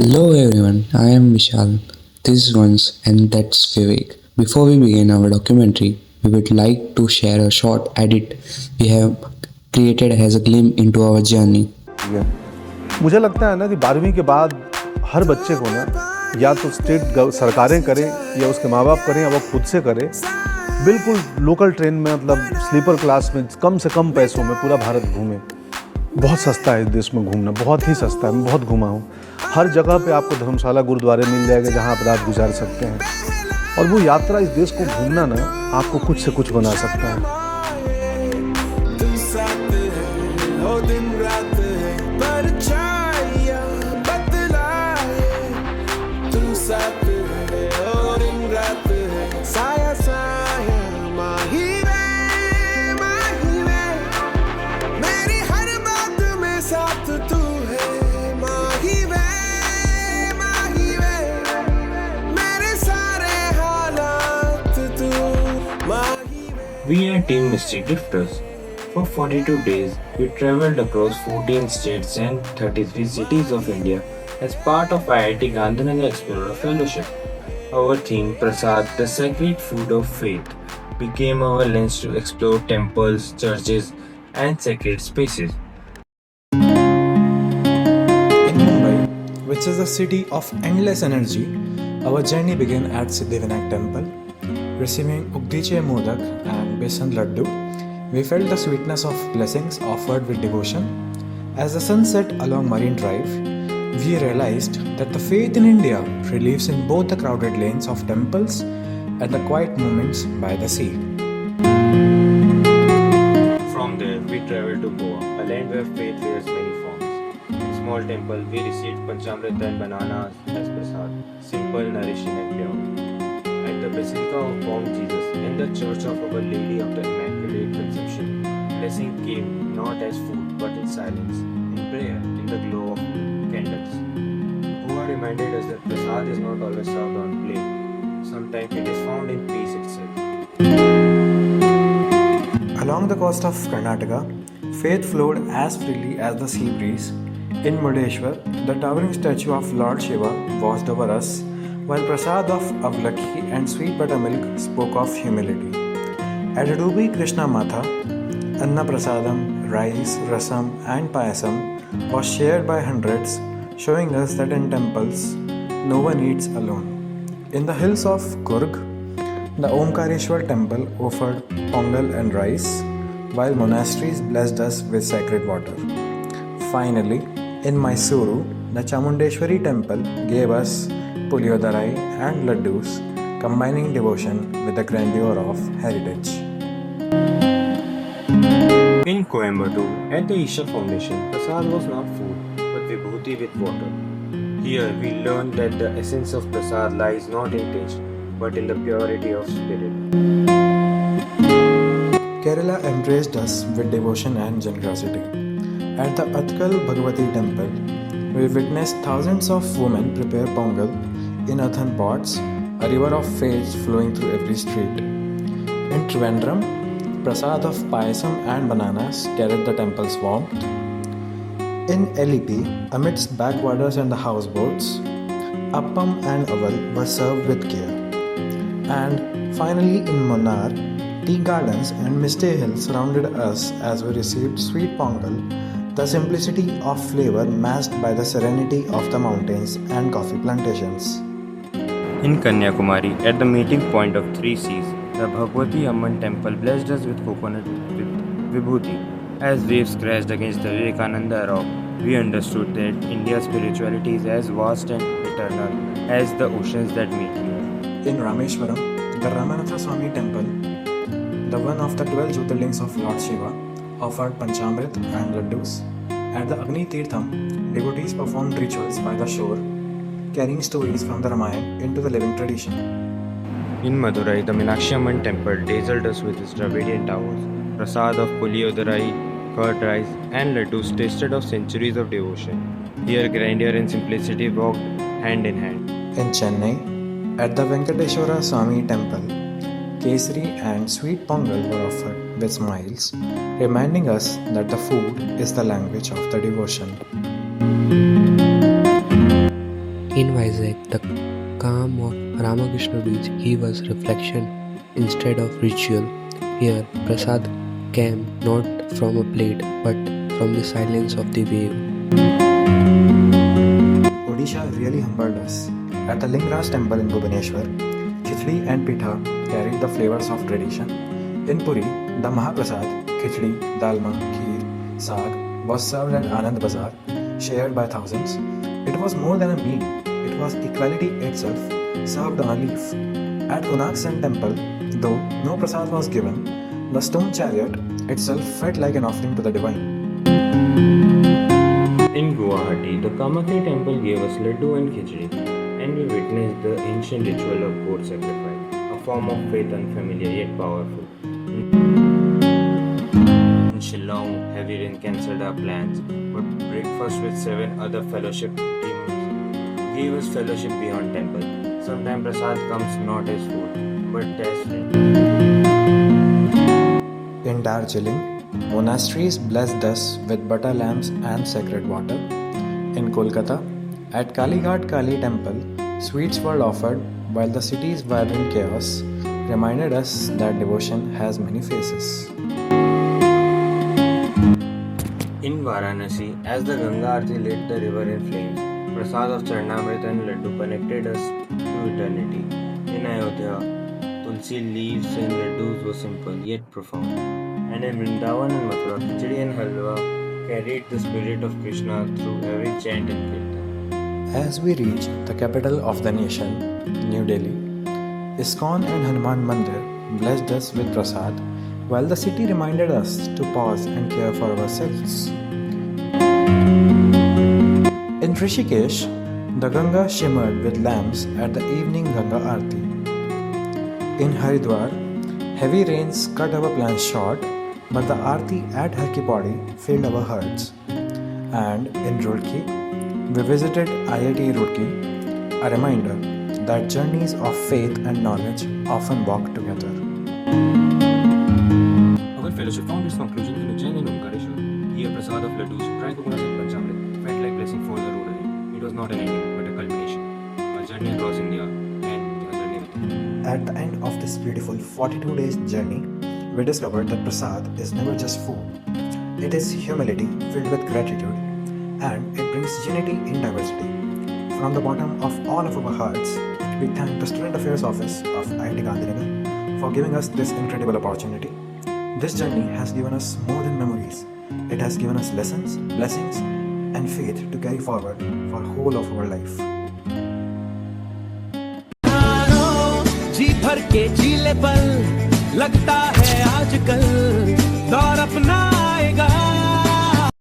Hello everyone, I am Vishal. This is Once and that's Vivek. Before we begin our documentary, we would like to share a short edit we have created as a glimpse into our journey. मुझे लगता है ना कि 12वीं के बाद हर बच्चे को ना या तो स्टेट सरकारें करें या उसके माँ बाप करें या वो खुद से करे, बिल्कुल लोकल ट्रेन में मतलब स्लीपर क्लास में कम से कम पैसों में पूरा भारत घूमें। बहुत सस्ता है इस देश में घूमना, बहुत ही सस्ता है। मैं बहुत घूमा हूँ। हर जगह पे आपको धर्मशाला गुरुद्वारे मिल जाएगा जहाँ आप रात गुजार सकते हैं। और वो यात्रा इस देश को घूमना ना आपको कुछ से कुछ बना सकता है। We are Team Mystery Drifters. For 42 days, we traveled across 14 states and 33 cities of India as part of IIT Gandhinagar Explorer Fellowship. Our theme, Prasad, the sacred food of faith, became our lens to explore temples, churches, and sacred spaces. In Mumbai, which is a city of endless energy, our journey began at Siddhivinayak Temple. Receiving Ugdiche Modak and Besan Laddu, we felt the sweetness of blessings offered with devotion. As the sun set along Marine Drive, we realized that the faith in India relives in both the crowded lanes of temples and the quiet moments by the sea. From there, we traveled to Goa, a land where faith wears many forms. In a small temple, we received Panchamrit and bananas as prasad, simple, nourishing, and pure. At the Basilica of Born Jesus and the Church of Our Lady of the Immaculate Conception, blessing came not as food but in silence, in prayer, in the glow of candles. Goa reminded us that prasad is not always served on plate. Sometimes it is found in peace itself. Along the coast of Karnataka, faith flowed as freely as the sea breeze. In Murdeshwar, the towering statue of Lord Shiva watched over us, while prasad of avlaki and sweet buttermilk spoke of humility. At Adubi Krishna Matha, Anna Prasadam, rice, rasam, and payasam was shared by hundreds, showing us that in temples, no one eats alone. In the hills of Kurg, the Omkareshwar temple offered pongal and rice, while monasteries blessed us with sacred water. Finally, in Mysuru, the Chamundeshwari temple gave us Puliodarai and Laddus, combining devotion with the grandeur of heritage. In Coimbatore, at the Isha Foundation, prasad was not food but vibhuti with water. Here we learned that the essence of prasad lies not in taste but in the purity of spirit. Kerala embraced us with devotion and generosity. At the Atkal Bhagavati temple, we witnessed thousands of women prepare pongal in earthen pots, a river of faith flowing through every street. In Trivandrum, prasad of payasam and bananas carried the temple's warmth. In LEP, amidst backwaters and the houseboats, appam and aval were served with care. And finally in Munnar, tea gardens and misty hills surrounded us as we received sweet pongal, the simplicity of flavor matched by the serenity of the mountains and coffee plantations. In Kanyakumari, at the meeting point of three seas, the Bhagwati Amman temple blessed us with coconut with vibhuti. As waves crashed against the Vivekananda rock, we understood that India's spirituality is as vast and eternal as the oceans that meet here. In Rameshwaram, the Ramanatha Swami temple, the one of the 12 Jyotirlings of Lord Shiva, offered Panchamrit and Laddus. At the Agni Tirtham, devotees performed rituals by the shore, carrying stories from the Ramayana into the living tradition. In Madurai, the Meenakshi Amman temple dazzled us with its Dravidian towers. Prasad of Puliodarai, curd rice, and laddus tasted of centuries of devotion. Here, grandeur and simplicity walked hand in hand. In Chennai, at the Venkateshwara Swami temple, kesari and sweet pongal were offered with smiles, reminding us that the food is the language of the devotion. In Vizag, the calm of Ramakrishna Beach gave us reflection instead of ritual. Here, Prasad came not from a plate but from the silence of the wave. Odisha really humbled us. At the Lingaraj temple in Bhubaneswar, khichdi and pitha carried the flavors of tradition. In Puri, the Mahaprasad, khichdi, dalma, kheer, saag was served at Anand Bazaar, shared by thousands. It was more than a meal, it was equality itself, served on a leaf. At Unaksan temple, though no prasad was given, the stone chariot itself felt like an offering to the divine. In Guwahati, the Kamakya temple gave us laddu and khichdi, and we witnessed the ancient ritual of goat sacrifice, a form of faith unfamiliar yet powerful. In Shillong, heavy rain cancelled our plans, but breakfast with 7 other fellowship teams gave us fellowship beyond temple. Sometimes prasad comes not as food, but as friend. In Darjeeling, monasteries blessed us with butter lamps and sacred water. In Kolkata, at Kalighat Kali temple, sweets were offered while the city's vibrant chaos reminded us that devotion has many faces. In Varanasi, as the Ganga Aarti lit the river in flames, prasad of Charnamrit and laddu connected us to eternity. In Ayodhya, tulsi leaves and laddus were simple yet profound. And in Vrindavan and Mathura, khichdi and halwa carried the spirit of Krishna through every chant and kirtan. As we reach the capital of the nation, New Delhi, ISKCON and Hanuman Mandir blessed us with prasad, while the city reminded us to pause and care for ourselves. In Rishikesh, the Ganga shimmered with lamps at the evening Ganga Aarti. In Haridwar, heavy rains cut our plans short, but the Aarti at Har Ki Pauri filled our hearts. And in Roorkee, we visited IIT Roorkee, a reminder that journeys of faith and knowledge often walk together. Our fellowship found its conclusion in Ujjain and Omkareshwar. Here, prasad of laddus, dry coconuts and panchamrit felt like blessing for the road ahead. It was not an ending, but a culmination. A journey across India and a journey within. At the end of this beautiful 42 days journey, we discovered that prasad is never just food. It is humility filled with gratitude, and it brings unity in diversity. From the bottom of all of our hearts, we thank the Student Affairs Office of IIT Gandhinagar for giving us this incredible opportunity. This journey has given us more than memories. It has given us lessons, blessings, and faith to carry forward for whole of our life. जी भर के झीले पल लगता है आजकल